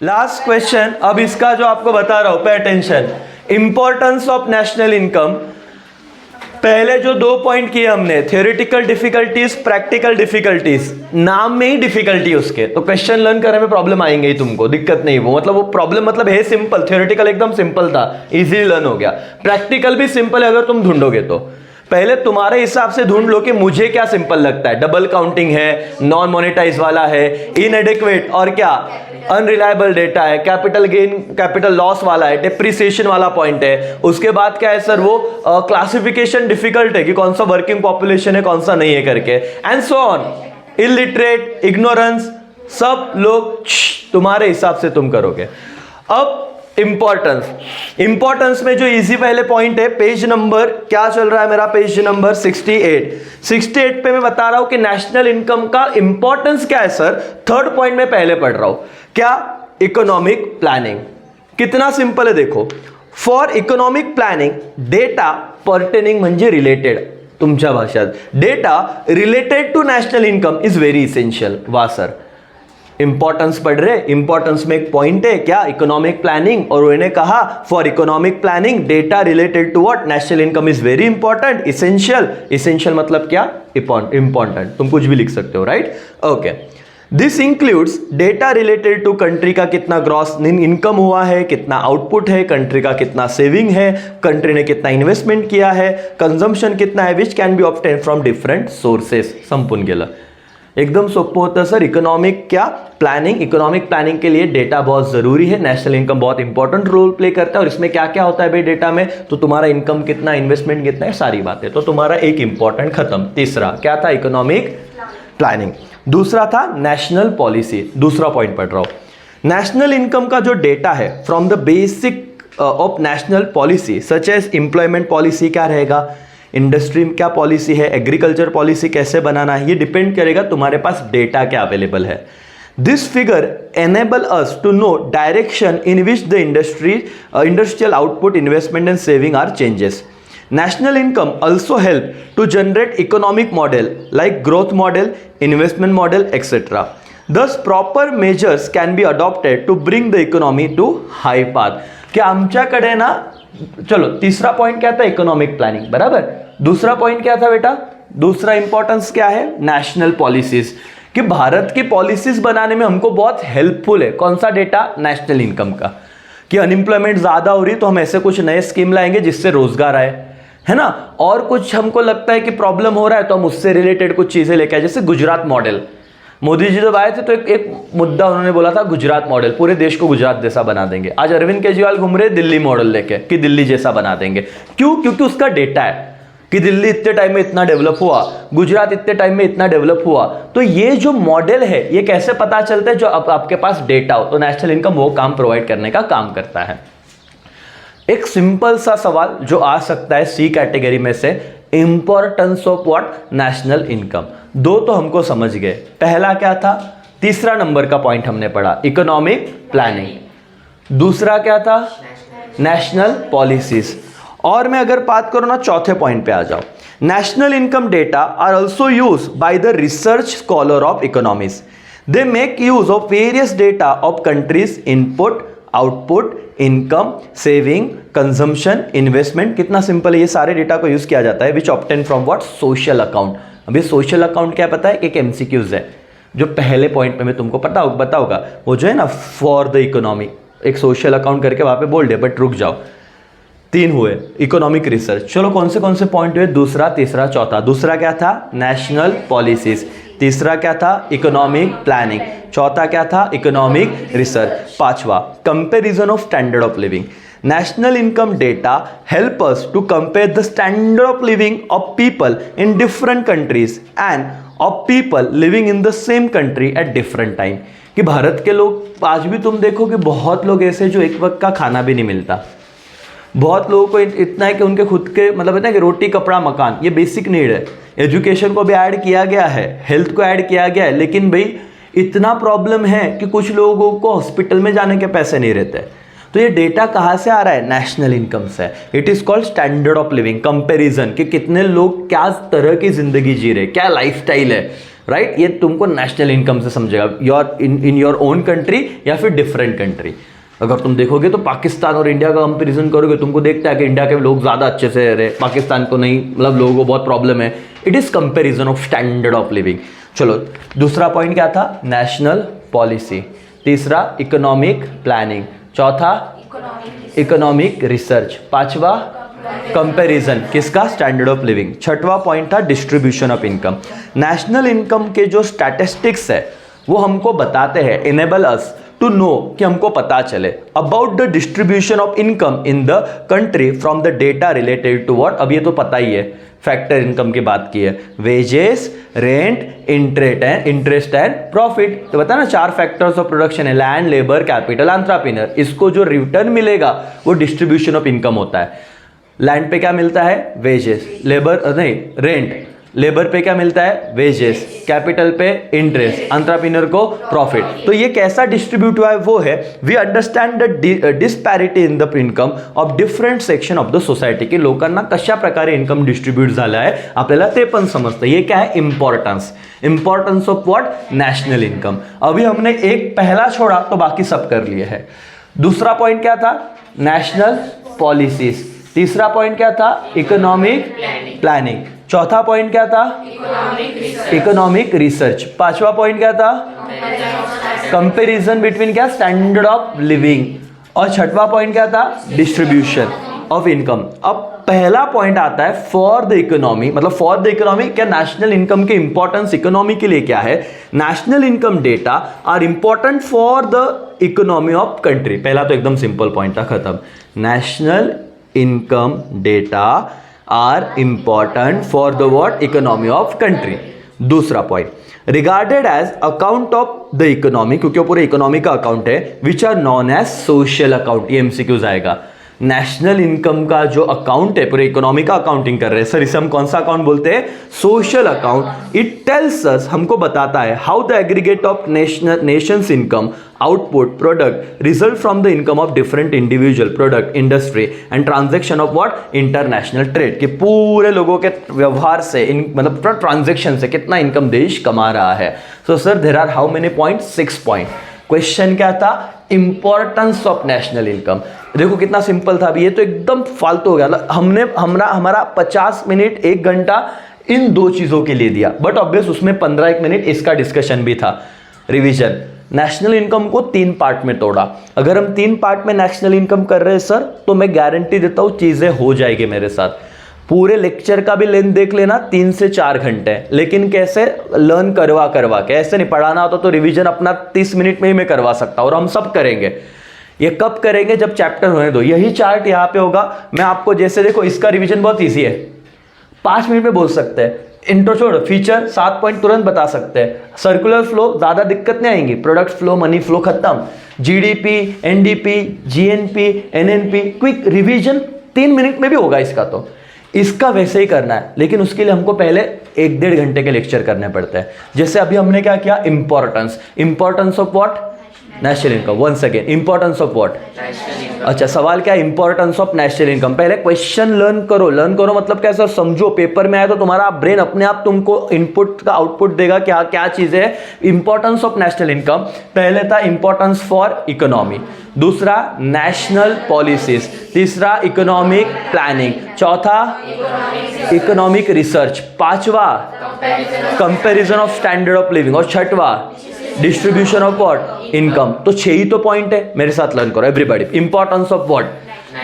Last question, अब इसका जो आपको बता रहा हूं, pay attention, importance of national income. पहले जो 2 पॉइंट किए हमने, थ्योरेटिकल डिफिकल्टीज, प्रैक्टिकल डिफिकल्टीज, नाम में ही डिफिकल्टी उसके, तो क्वेश्चन लर्न करने में प्रॉब्लम आएंगे ही तुमको, दिक्कत नहीं। वो मतलब वो प्रॉब्लम मतलब है सिंपल, थ्योरेटिकल एकदम सिंपल था, इजीली लर्न हो गया। प्रैक्टिकल भी सिंपल है अगर तुम ढूंढोगे तो। पहले तुम्हारे हिसाब से ढूंढ लो कि मुझे क्या सिंपल लगता है। डबल काउंटिंग है, नॉन मोनेटाइज वाला है, इनएडिक्वेट और क्या अनरिलायबल डेटा है, कैपिटल गेन कैपिटल लॉस वाला है, डेप्रिसिएशन वाला पॉइंट है। उसके बाद क्या है सर, वो क्लासिफिकेशन डिफिकल्ट है कि कौन सा वर्किंग पॉपुलेशन है कौन सा नहीं है करके, and so on. Illiterate, ignorance, सब लोग तुम्हारे हिसाब से तुम करोगे। अब इंपॉर्टेंस में जो इजी पहले पॉइंट है, पेज नंबर क्या चल रहा है मेरा, पेज नंबर 68 पे मैं बता रहा हूं कि नेशनल इनकम का इंपॉर्टेंस क्या है सर। 3rd पॉइंट में पहले पढ़ रहा हूं, क्या, इकोनॉमिक प्लानिंग। कितना सिंपल है देखो, for economic planning data pertaining म्हणजे रिलेटेड, तुमच्या भाषात data related to national income is very essential. वाह सर, इंपॉर्टेंस पढ़ रहे, इंपॉर्टेंस में एक पॉइंट है क्या, इकोनॉमिक प्लानिंग, और उन्होंने कहा for economic planning data related to what, national income is very important, essential मतलब क्या, इंपॉर्टेंट, तुम कुछ भी लिख सकते हो, right, okay. This includes data related to country का कितना ग्रॉस इनकम हुआ है, कितना आउटपुट है, कंट्री का कितना सेविंग है, कंट्री ने कितना इन्वेस्टमेंट किया है, कंजम्पशन कितना है, which can be obtain from different sources. संपून गेलं, एकदम सोपं होतं सर। इकोनॉमिक क्या, प्लानिंग, इकोनॉमिक प्लानिंग के लिए डेटा बहुत जरूरी है, नेशनल इनकम बहुत इंपॉर्टेंट रोल प्ले करता है। और इसमें क्या क्या होता है भाई डेटा में, तो तुम्हारा इनकम कितना, इन्वेस्टमेंट कितना है, सारी बातें, तो तुम्हारा एक इंपॉर्टेंट खत्म। तीसरा क्या था, इकोनॉमिक प्लानिंग। दूसरा था नेशनल पॉलिसी, दूसरा पॉइंट पढ़ रहा हूं। नेशनल इनकम का जो डेटा है from the basic of national policy such as employment policy क्या रहेगा, इंडस्ट्री में क्या पॉलिसी है, एग्रीकल्चर पॉलिसी कैसे बनाना है, ये डिपेंड करेगा तुम्हारे पास डेटा क्या अवेलेबल है। This figure enable us to know direction in which the industrial output, investment and saving are changes. National income also help to generate economic model like growth model, investment model, etc. Thus proper measures can be adopted to bring the economy to high path. क्या आमच्याकडे ना, चलो तीसरा point क्या था, economic planning, बराबर। दूसरा point क्या था बेटा, दूसरा इंपॉर्टेंस क्या है, नेशनल पॉलिसीज, कि भारत की पॉलिसीज बनाने में हमको बहुत हेल्पफुल है कौन सा डेटा, नेशनल इनकम का, कि अनएम्प्लॉयमेंट ज्यादा हो रही है तो हम ऐसे कुछ नए स्कीम लाएंगे जिससे रोजगार आए, है ना। और कुछ हमको लगता है कि प्रॉब्लम हो रहा है तो हम उससे रिलेटेड कुछ चीजें लेके आए, जैसे गुजरात मॉडल। मोदी जी जब आए थे तो एक मुद्दा उन्होंने बोला था, गुजरात मॉडल, पूरे देश को गुजरात जैसा बना देंगे। आज अरविंद केजरीवाल घूम रहे दिल्ली मॉडल लेके, कि दिल्ली जैसा बना देंगे। क्यों, क्योंकि उसका डेटा है कि दिल्ली इतने टाइम में इतना डेवलप हुआ, गुजरात इतने टाइम में इतना डेवलप हुआ। तो ये जो मॉडल है ये कैसे पता चलता है, जो आपके पास डेटा हो। तो नेशनल इनकम वो काम प्रोवाइड करने का काम करता है। एक सिंपल सा सवाल जो आ सकता है सी कैटेगरी में से, importance of what, national income. 2 तो हमको समझ गए, पहला क्या था, तीसरा नंबर का पॉइंट हमने पढ़ा, इकोनॉमिक प्लानिंग। दूसरा क्या था, नेशनल पॉलिसीज। और मैं अगर बात करूं ना, चौथे पॉइंट पे आ जाओ। National income data are also use by the research scholar of economics. They make use of various data of countries input, output, income, saving, consumption, investment. कितना सिंपल है, ये सारे डेटा को यूज किया जाता है, which obtain from what, social account. अभी social account क्या पता है, एक एमसीक्यूज है, जो पहले पॉइंट में मैं तुमको पता होगा, वो जो है ना फॉर द इकोनॉमी, एक सोशल अकाउंट करके वहां पे बोल दे, बट रुक जाओ, 3 हुए, इकोनॉमिक रिसर्च। चलो कौन से पॉइंट हुए, दूसरा, तीसरा, चौथा। दूसरा क्या था, नेशनल पॉलिसीज। तीसरा क्या था, इकोनॉमिक प्लानिंग। चौथा क्या था, इकोनॉमिक रिसर्च। पांचवा, comparison of standard of living. National income data help us to compare the standard of living of people in different countries and of people living in the same country at different time. कि भारत के लोग, आज भी तुम देखो कि बहुत लोग ऐसे जो एक वक्त का खाना भी नहीं मिलता। बहुत लोगों को इतना है कि उनके खुद के मतलब है ना कि रोटी, कपड़ा, मकान, ये बेसिक नीड है। एजुकेशन को भी ऐड किया गया है, हेल्थ को ऐड किया गया है, लेकिन भाई इतना प्रॉब्लम है कि कुछ लोगों को हॉस्पिटल में जाने के पैसे नहीं रहते। तो ये डेटा कहाँ से आ रहा है, नेशनल इनकम से। It is called standard of living, comparison, कि कितने लोग क्या तरह की जिंदगी जी रहे, क्या लाइफस्टाइल है, राइट ये तुमको नेशनल इनकम से समझेगा, your in your own country या फिर डिफरेंट कंट्री। अगर तुम देखोगे तो पाकिस्तान और इंडिया का कंपेरिजन करोगे, तुमको देखता है कि इंडिया के लोग ज़्यादा अच्छे से रह रहे, पाकिस्तान को नहीं, मतलब लोगों को बहुत प्रॉब्लम है। It is comparison of standard of living. चलो दूसरा पॉइंट क्या था, नेशनल पॉलिसी। तीसरा इकोनॉमिक प्लानिंग। चौथा इकोनॉमिक रिसर्च। पांचवा कंपैरिजन, किसका, स्टैंडर्ड ऑफ लिविंग। छठवां पॉइंट था distribution of income. National income के जो स्टैटिस्टिक्स है वो हमको बताते हैं, इनेबल अस टू नो, कि हमको पता चले about the distribution of income in the country from the data related to what. अब ये तो पता ही है, फैक्टर इनकम की बात की है, wages, rent, interest and profit. तो बता ना 4 फैक्टर्स ऑफ प्रोडक्शन है, लैंड, लेबर, कैपिटल, एंटरप्रेन्योर। इसको जो रिटर्न मिलेगा वो डिस्ट्रीब्यूशन ऑफ इनकम होता है। लैंड पे क्या मिलता है, वेजेस, लेबर नहीं रेंट, लेबर पे क्या मिलता है, वेजेस, कैपिटल पे इंटरेस्ट, एंटरप्रेन्योर को प्रॉफिट। तो ये कैसा डिस्ट्रीब्यूट हुआ है वो है, we understand the disparity in the income of different section of the society, की लोकांना कशा प्रकारे इन्कम डिस्ट्रीब्यूट झालं आहे आपल्याला ते पण समजतं। ये क्या है, importance of what, national income. अभी हमने एक पहला छोड़ा तो बाकी सब कर लिए है। दूसरा पॉइंट क्या था, नेशनल पॉलिसीज। तीसरा पॉइंट क्या था, इकोनॉमिक प्लानिंग। चौथा पॉइंट क्या था, इकोनॉमिक रिसर्च। पांचवा पॉइंट क्या था, कंपैरिजन बिटवीन क्या, स्टैंडर्ड ऑफ लिविंग। और छठवा पॉइंट क्या था, डिस्ट्रीब्यूशन ऑफ इनकम। अब पहला पॉइंट आता है फॉर द इकोनॉमी, मतलब फॉर द इकोनॉमी क्या, नेशनल इनकम के इंपॉर्टेंस इकोनॉमी के लिए क्या है। National income data are important for the economy of country. पहला तो एकदम सिंपल पॉइंट था, खत्म। National income data are important for the what, economy of country. दूसरा point, regarded as account of the economy, क्योंकि वो पूरे इकोनॉमी का अकाउंट है, which are known as social account. ये एमसीक्यूज आएगा। नेशनल इनकम का जो अकाउंट है, पूरे इकोनॉमी का अकाउंटिंग कर रहे हैं सर, इसे हम कौन सा अकाउंट बोलते हैं, social account. It tells us, हमको बताता है, how the aggregate of Nations income, output, product result from the income of different individual, product, industry and transaction of what, international trade, कि पूरे लोगों के व्यवहार से, मतलब ट्रांजेक्शन से कितना इनकम देश कमा रहा है। So sir there are how many point, 6 point. Question क्या था, इंपॉर्टेंस ऑफ नेशनल इनकम। देखो कितना सिंपल था, अभी ये तो एकदम फालतू हो गया। हमने हमारा 50 मिनट 1 घंटा इन 2 चीजों के लिए दिया, बट ऑब्वियस उसमें 15-1 मिनट इसका डिस्कशन भी था, रिवीजन। नेशनल इनकम को 3 पार्ट में तोड़ा। अगर हम 3 पार्ट में नेशनल इनकम कर रहे हैं सर, तो मैं गारंटी देता हूं चीजें हो जाएगी मेरे साथ। पूरे लेक्चर का भी लेंथ देख लेना, 3 से 4 घंटे। लेकिन कैसे, लर्न करवा के, ऐसे नहीं। पढ़ाना होता तो रिवीजन अपना 30 मिनट में ही मैं करवा सकता हूं, और हम सब करेंगे। ये कब करेंगे, जब चैप्टर होने दो। यही चार्ट यहां पे होगा। मैं आपको जैसे देखो, इसका रिवीजन बहुत ईजी है, 5 मिनट में बोल सकते हैं। इंट्रो छोड़, फीचर 7 पॉइंट तुरंत बता सकते हैं। सर्कुलर फ्लो ज्यादा दिक्कत नहीं आएंगी, प्रोडक्ट फ्लो, मनी फ्लो खत्म। GDP, NDP, GNP, NNP, quick revision 3 minute में भी होगा इसका। तो इसका वैसे ही करना है, लेकिन उसके लिए हमको पहले 1-1.5 घंटे के लेक्चर करने पड़ते हैं। जैसे अभी हमने क्या किया, importance of what, national income. Once again, importance of what, अच्छा सवाल क्या है, इंपॉर्टेंस ऑफ नेशनल इनकम। पहले क्वेश्चन लर्न करो मतलब क्या सर, समझो। पेपर में आए तो तुम्हारा ब्रेन अपने आप तुमको इनपुट का आउटपुट देगा, क्या क्या चीज है। इंपॉर्टेंस ऑफ नेशनल इनकम, पहले था इंपॉर्टेंस फॉर इकोनॉमी, दूसरा नेशनल पॉलिसीज, तीसरा इकोनॉमिक प्लानिंग, चौथा इकोनॉमिक रिसर्च, पांचवा comparison of standard of living, और छठवा डिस्ट्रीब्यूशन ऑफ व्हाट, इनकम। तो 6 ही तो पॉइंट है, मेरे साथ लर्न करो everybody. Importance of what,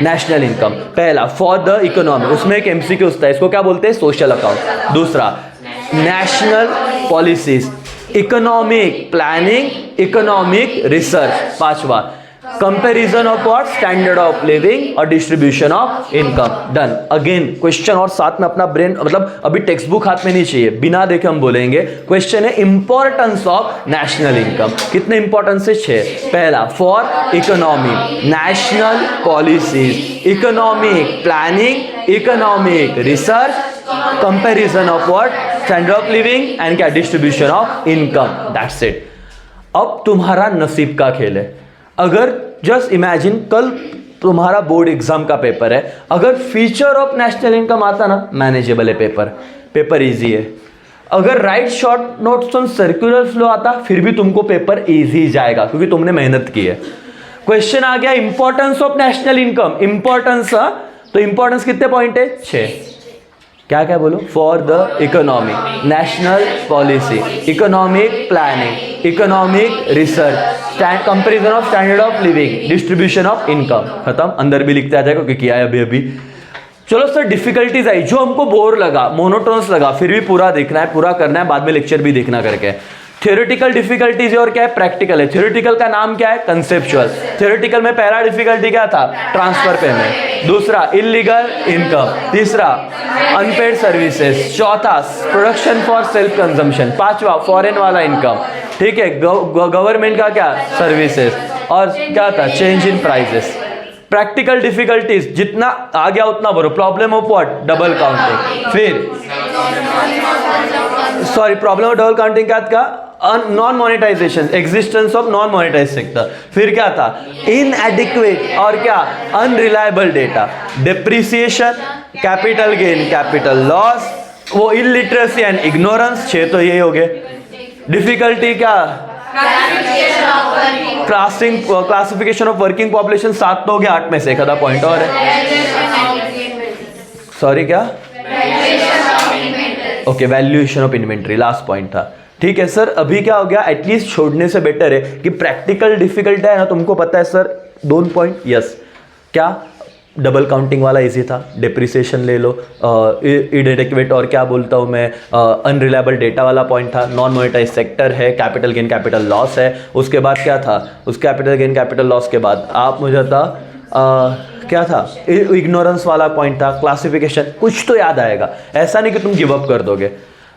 national income. पहला फॉर द इकोनॉमी, उसमें एक एमसीक्यू होता है, इसको क्या बोलते हैं, सोशल अकाउंट। दूसरा national policies, economic planning, economic research. पांचवा comparison of what, standard of living और distribution of income. Done. Again question, और साथ में अपना ब्रेन, मतलब अभी टेक्स्ट बुक हाथ में नहीं चाहिए, बिना देखे हम बोलेंगे। क्वेश्चन है इंपॉर्टेंस ऑफ नेशनल इनकम। कितने इंपॉर्टेंस है, 6। पहला for economy, national policies, economic planning, economic research, comparison of what, standard of living and क्या, distribution of income. That's it. अब तुम्हारा नसीब का खेल है। अगर जस्ट इमेजिन, कल तुम्हारा बोर्ड एग्जाम का पेपर है, अगर फीचर ऑफ नेशनल इनकम आता ना, मैनेजेबल है पेपर इजी है। अगर right short notes on circular flow आता फिर भी तुमको पेपर इजी जाएगा क्योंकि तुमने मेहनत की है। क्वेश्चन आ गया importance of national income, importance, तो इंपॉर्टेंस कितने पॉइंट है? 6। क्या क्या बोलो? For the economic, national policy, economic planning, economic research, comparison of standard of living, distribution of income. खत्म, अंदर भी लिखते आ जाएगा क्योंकि किया है अभी। चलो सर डिफिकल्टीज आई, जो हमको बोर लगा, मोनोटोनस लगा, फिर भी पूरा देखना है, पूरा करना है, बाद में लेक्चर भी देखना करके। थ्योरेटिकल डिफिकल्टीज और क्या है? प्रैक्टिकल है। थ्योरेटिकल का नाम क्या है? कंसेप्चुअल। थ्योरेटिकल में पहला डिफिकल्टी क्या था? Transfer payment. दूसरा इलीगल इनकम। तीसरा अनपेड सर्विसेज। चौथा प्रोडक्शन फॉर सेल्फ कंजम्पशन। पांचवा फॉरेन वाला इनकम। ठीक है, गवर्नमेंट का क्या? सर्विसेज। और क्या था? Change in prices. Practical difficulties जितना आ गया उतना भरो। Problem of what? Double counting. फिर sorry, problem of double counting क्या था? Non monetization, existence of non monetize sector. फिर क्या था? इनएडिक्वेट और क्या? Unreliable data. Depreciation, capital gain, capital loss, वो इलिटरेसी एंड इग्नोरेंस। 6 तो ये हो गए। डिफिकल्टी क्या? Classification of working population. 7 तो हो गया, 8 में से एक आधा पॉइंट और है। सॉरी क्या? Okay, valuation of inventory last point था। ठीक है सर, अभी क्या हो गया? एटलीस्ट छोड़ने से बेटर है कि प्रैक्टिकल डिफिकल्ट है ना, तुमको पता है सर 2 पॉइंट। यस, क्या? डबल काउंटिंग वाला इजी था, डिप्रिसिएशन ले लो, इनएडिक्वेट और क्या बोलता हूँ मैं, अनरिलायबल डेटा वाला पॉइंट था, नॉन मोनेटाइज सेक्टर है, कैपिटल गेन कैपिटल लॉस है। उसके बाद क्या था? उस कैपिटल गेन कैपिटल लॉस के बाद आप मुझे था क्या था? इग्नोरेंस वाला पॉइंट था, क्लासिफिकेशन। कुछ तो याद आएगा, ऐसा नहीं कि तुम गिव अप कर दोगे,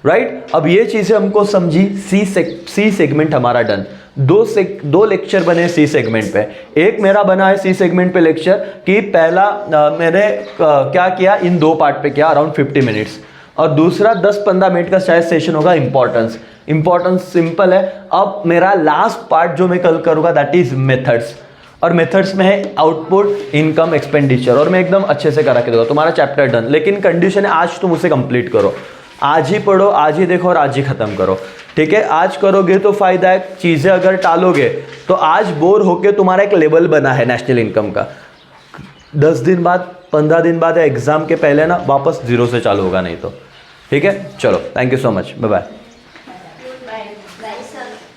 राइट? अब ये चीज़ें हमको समझी। सी सेगमेंट हमारा डन। दो लेक्चर बने सी सेगमेंट पे। एक मेरा बना है सी सेगमेंट पे लेक्चर कि पहला मैंने क्या किया, इन 2 पार्ट पे किया, अराउंड 50 मिनट्स, और दूसरा 10-15 मिनट का शायद सेशन होगा इंपॉर्टेंस। इंपॉर्टेंस सिंपल है। अब मेरा लास्ट पार्ट जो मैं कल करूँगा दैट इज मेथड्स, और मेथड्स में है आउटपुट, इनकम, एक्सपेंडिचर, और मैं एकदम अच्छे से करा के दूंगा। तुम्हारा चैप्टर डन, लेकिन कंडीशन है आज तुम उसे कंप्लीट करो। आज ही पढ़ो, आज ही देखो और आज ही खत्म करो। ठीक है, आज करोगे तो फायदा है, चीजें अगर टालोगे तो आज बोर होके तुम्हारा एक लेवल बना है नेशनल इनकम का, 10 दिन बाद 15 दिन बाद या एग्जाम के पहले ना वापस 0 से चालू होगा नहीं तो। ठीक है, चलो, thank you so much, bye bye.